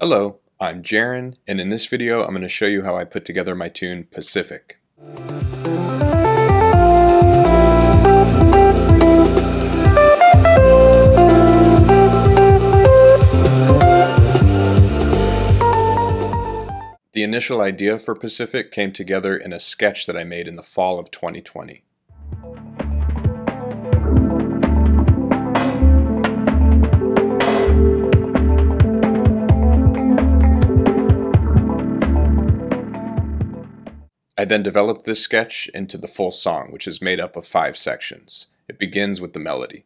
Hello, I'm Jaren, and in this video I'm going to show you how I put together my tune Pacific. The initial idea for Pacific came together in a sketch that I made in the fall of 2020. I then developed this sketch into the full song, which is made up of 5 sections. It begins with the melody.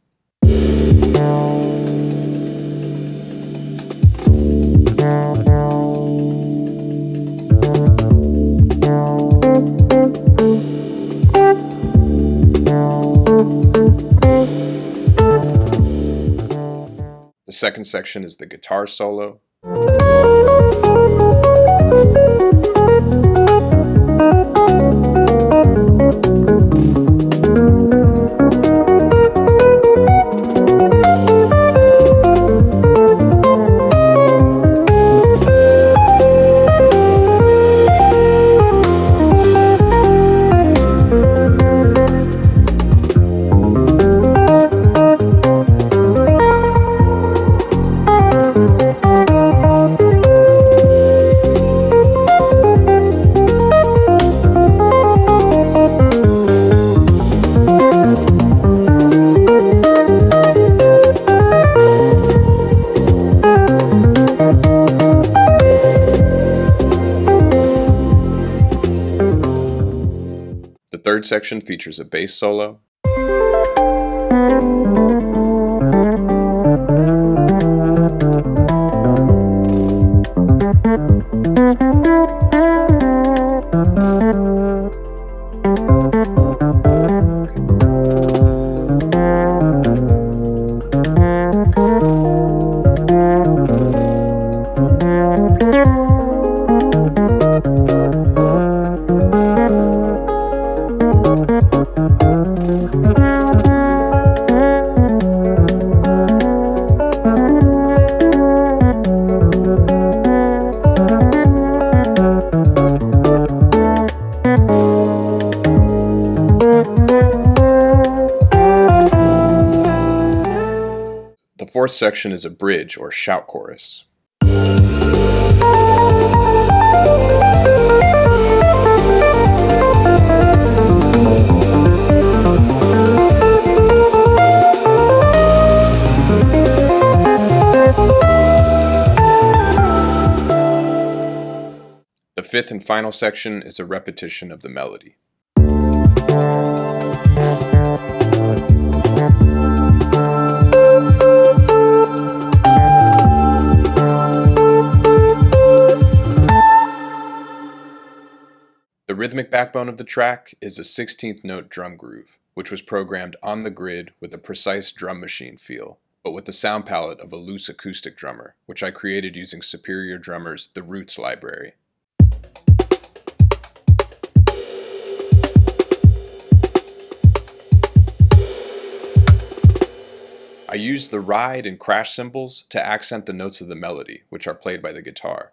The second section is the guitar solo. The third section features a bass solo. The fourth section is a bridge or shout chorus. The fifth and final section is a repetition of the melody. The rhythmic backbone of the track is a 16th note drum groove, which was programmed on the grid with a precise drum machine feel, but with the sound palette of a loose acoustic drummer, which I created using Superior Drummer's The Roots library. I used the ride and crash cymbals to accent the notes of the melody, which are played by the guitar.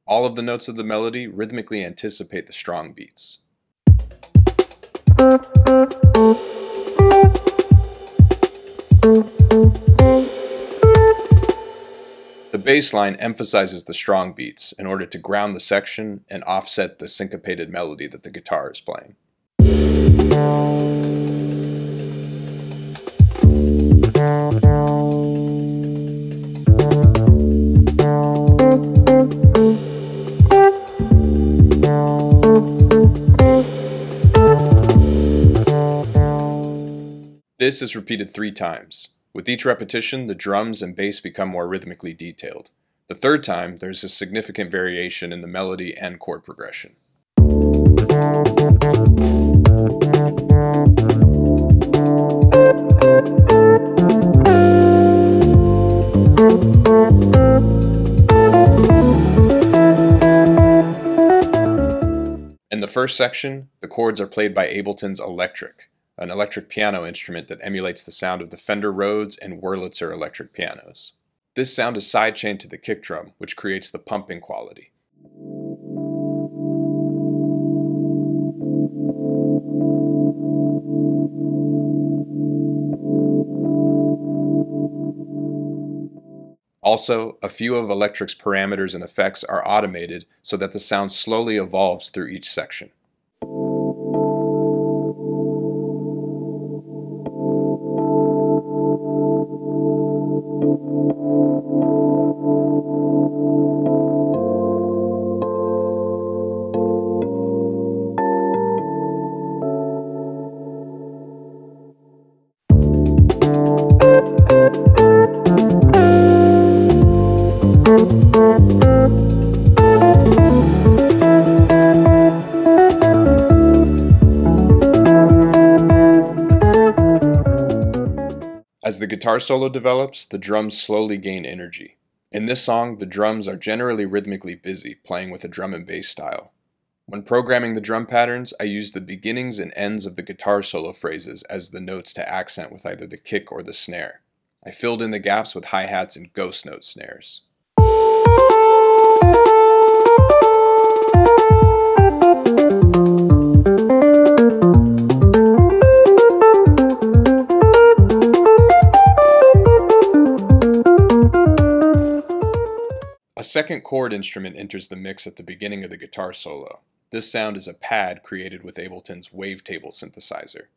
All of the notes of the melody rhythmically anticipate the strong beats. The bass line emphasizes the strong beats in order to ground the section and offset the syncopated melody that the guitar is playing. This is repeated 3 times. With each repetition, the drums and bass become more rhythmically detailed. The third time, there's a significant variation in the melody and chord progression. In the first section, the chords are played by Ableton's Electric, an electric piano instrument that emulates the sound of the Fender Rhodes and Wurlitzer electric pianos. This sound is sidechained to the kick drum, which creates the pumping quality. Also, a few of Electric's parameters and effects are automated so that the sound slowly evolves through each section. As the guitar solo develops, the drums slowly gain energy. In this song, the drums are generally rhythmically busy, playing with a drum and bass style. When programming the drum patterns, I use the beginnings and ends of the guitar solo phrases as the notes to accent with either the kick or the snare. I filled in the gaps with hi-hats and ghost note snares. A second chord instrument enters the mix at the beginning of the guitar solo. This sound is a pad created with Ableton's Wavetable synthesizer.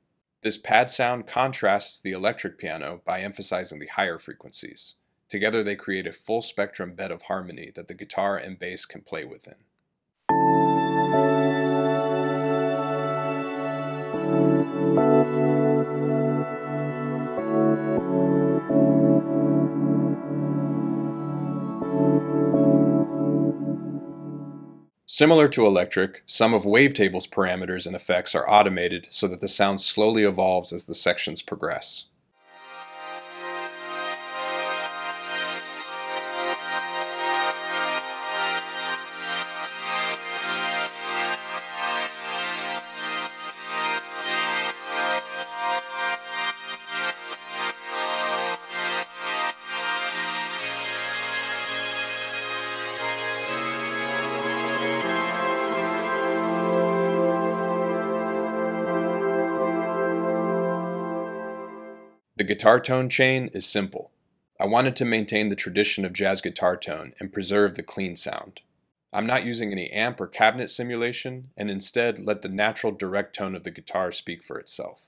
This pad sound contrasts the electric piano by emphasizing the higher frequencies. Together they create a full spectrum bed of harmony that the guitar and bass can play within. Similar to Electric, some of Wavetable's parameters and effects are automated so that the sound slowly evolves as the sections progress. The guitar tone chain is simple. I wanted to maintain the tradition of jazz guitar tone and preserve the clean sound. I'm not using any amp or cabinet simulation, and instead let the natural direct tone of the guitar speak for itself.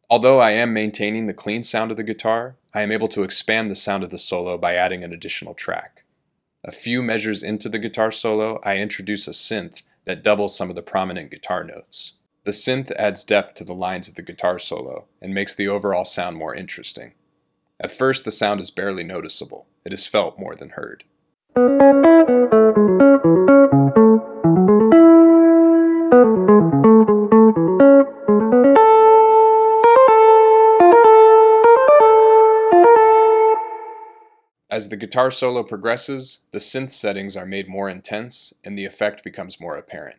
Although I am maintaining the clean sound of the guitar, I am able to expand the sound of the solo by adding an additional track. A few measures into the guitar solo, I introduce a synth that doubles some of the prominent guitar notes. The synth adds depth to the lines of the guitar solo and makes the overall sound more interesting. At first, the sound is barely noticeable. It is felt more than heard. As the guitar solo progresses, the synth settings are made more intense and the effect becomes more apparent.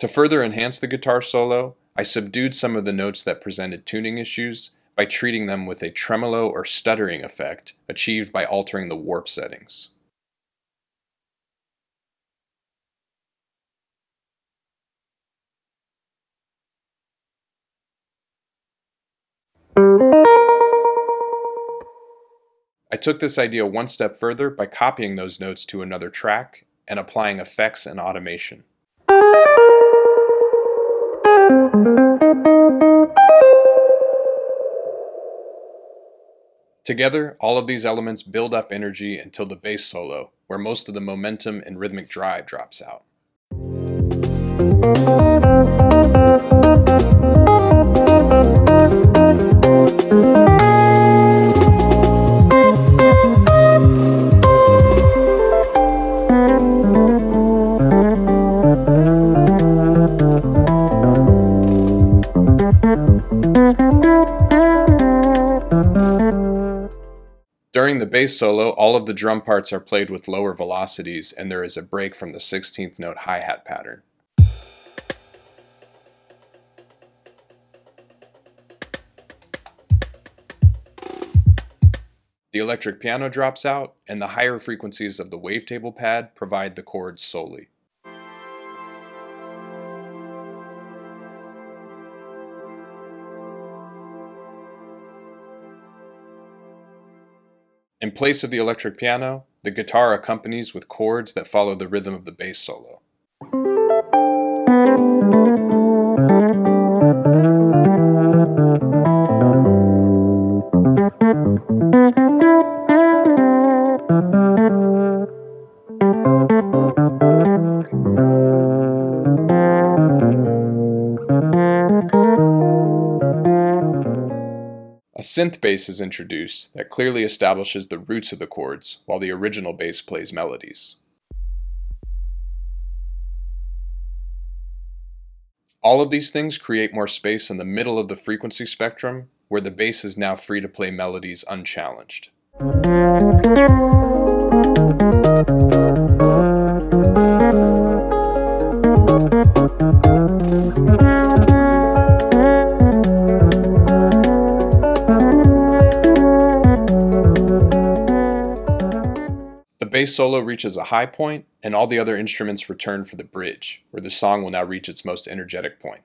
To further enhance the guitar solo, I subdued some of the notes that presented tuning issues by treating them with a tremolo or stuttering effect achieved by altering the warp settings. I took this idea one step further by copying those notes to another track and applying effects and automation. Together, all of these elements build up energy until the bass solo, where most of the momentum and rhythmic drive drops out. During the bass solo, all of the drum parts are played with lower velocities, and there is a break from the 16th note hi-hat pattern. The electric piano drops out, and the higher frequencies of the wavetable pad provide the chords solely. In place of the electric piano, the guitar accompanies with chords that follow the rhythm of the bass solo. A synth bass is introduced that clearly establishes the roots of the chords, while the original bass plays melodies. All of these things create more space in the middle of the frequency spectrum, where the bass is now free to play melodies unchallenged. The bass solo reaches a high point, and all the other instruments return for the bridge, where the song will now reach its most energetic point.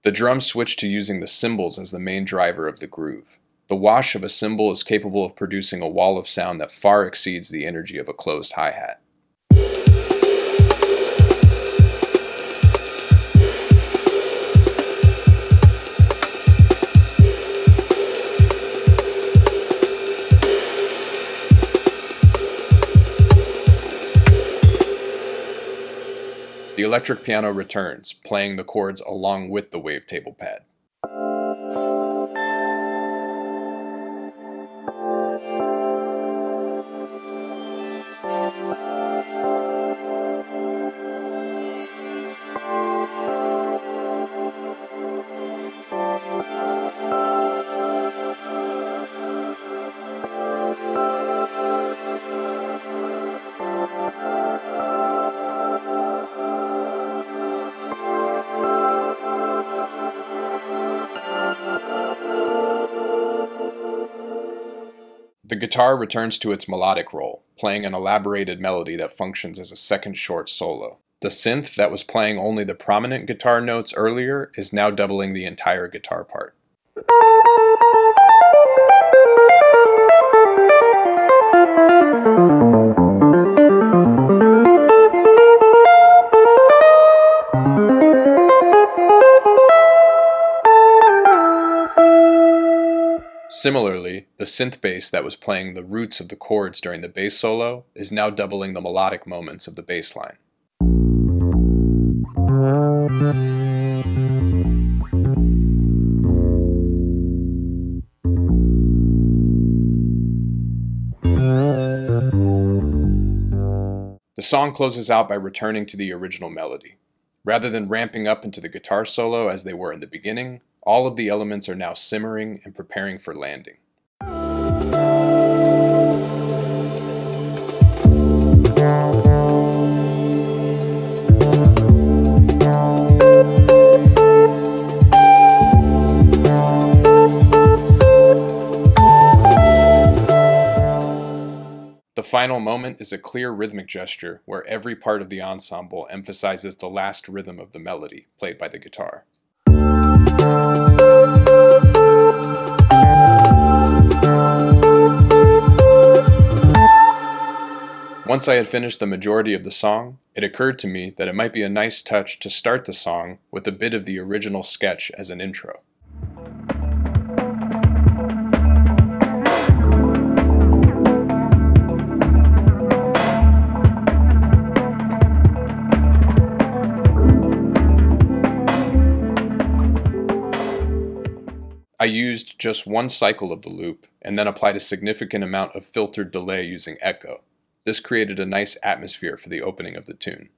The drums switch to using the cymbals as the main driver of the groove. The wash of a cymbal is capable of producing a wall of sound that far exceeds the energy of a closed hi-hat. The electric piano returns, playing the chords along with the wavetable pad. The guitar returns to its melodic role, playing an elaborated melody that functions as a second short solo. The synth that was playing only the prominent guitar notes earlier is now doubling the entire guitar part. Similarly, the synth bass that was playing the roots of the chords during the bass solo is now doubling the melodic moments of the bass line. The song closes out by returning to the original melody. Rather than ramping up into the guitar solo as they were in the beginning, all of the elements are now simmering and preparing for landing. The final moment is a clear rhythmic gesture where every part of the ensemble emphasizes the last rhythm of the melody played by the guitar. Once I had finished the majority of the song, it occurred to me that it might be a nice touch to start the song with a bit of the original sketch as an intro. I used just one cycle of the loop, and then applied a significant amount of filtered delay using echo. This created a nice atmosphere for the opening of the tune.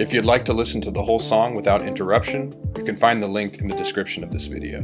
If you'd like to listen to the whole song without interruption, you can find the link in the description of this video.